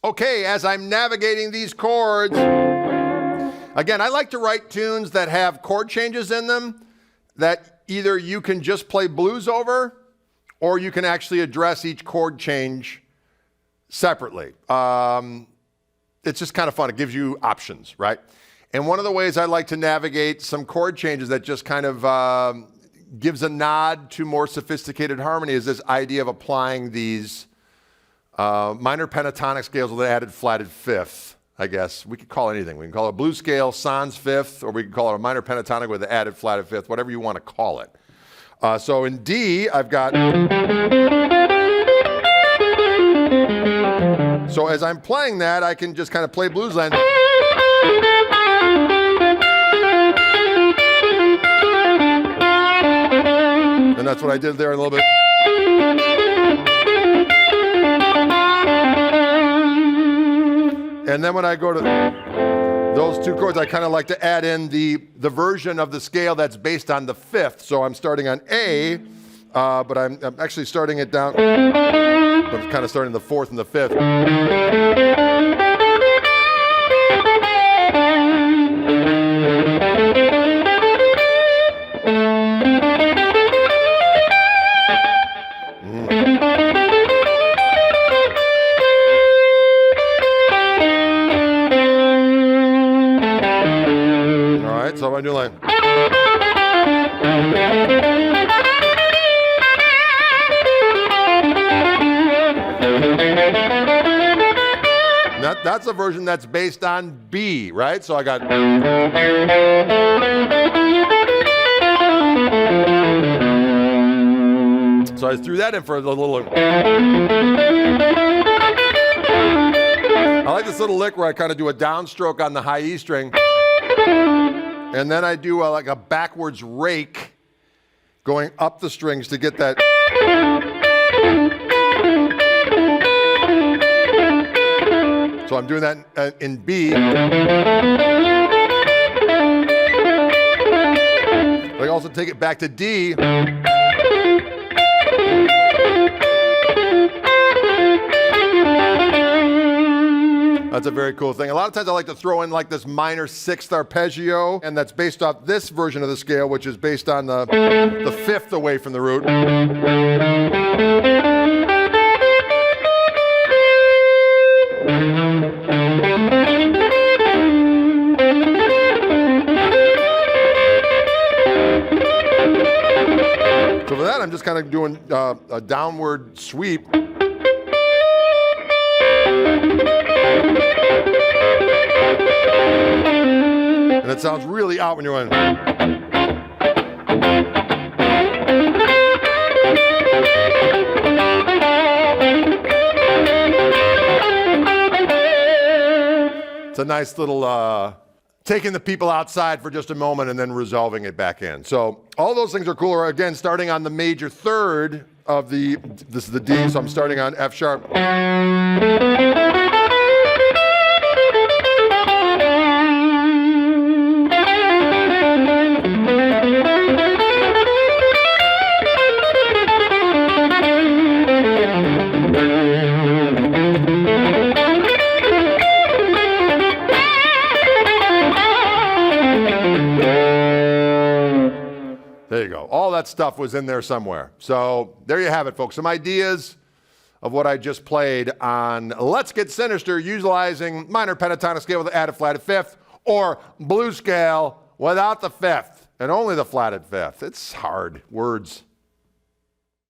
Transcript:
Okay, as I'm navigating these chords, again, I like to write tunes that have chord changes in them that either you can just play blues over or you can actually address each chord change separately. It's just kind of fun. It gives you options, right? And one of the ways I like to navigate some chord changes that just kind of gives a nod to more sophisticated harmony is this idea of applying these minor pentatonic scales with an added flatted fifth, I guess. We could call it anything. We can call it a blues scale, sans fifth, or we can call it a minor pentatonic with an added flatted fifth, whatever you want to call it. So in D, I've got... So as I'm playing that, I can just kind of play blues land. And that's what I did there a little bit. And then when I go to those two chords, I kind of like to add in the version of the scale that's based on the fifth. So I'm starting on A, but I'm actually starting it down. I'm kind of starting the fourth and the fifth. So I do like. That's a version that's based on B, right? So I got. So I threw that in for a little. I like this little lick where I kind of do a downstroke on the high E string. And then I do like a backwards rake going up the strings to get that. So I'm doing that in B. I also take it back to D. That's a very cool thing. A lot of times I like to throw in like this minor sixth arpeggio, and that's based off this version of the scale, which is based on the fifth away from the root. So for that, I'm just kind of doing a downward sweep. And it sounds really out when you're in. It's a nice little taking the people outside for just a moment and then resolving it back in. So all those things are cool. Again, starting on the major third of this is the D, so I'm starting on F sharp. There you go. All that stuff was in there somewhere. So there you have it, folks. Some ideas of what I just played on Let's Get Sinister, utilizing minor pentatonic scale with an added flatted fifth, or blues scale without the fifth and only the flatted fifth. It's hard words.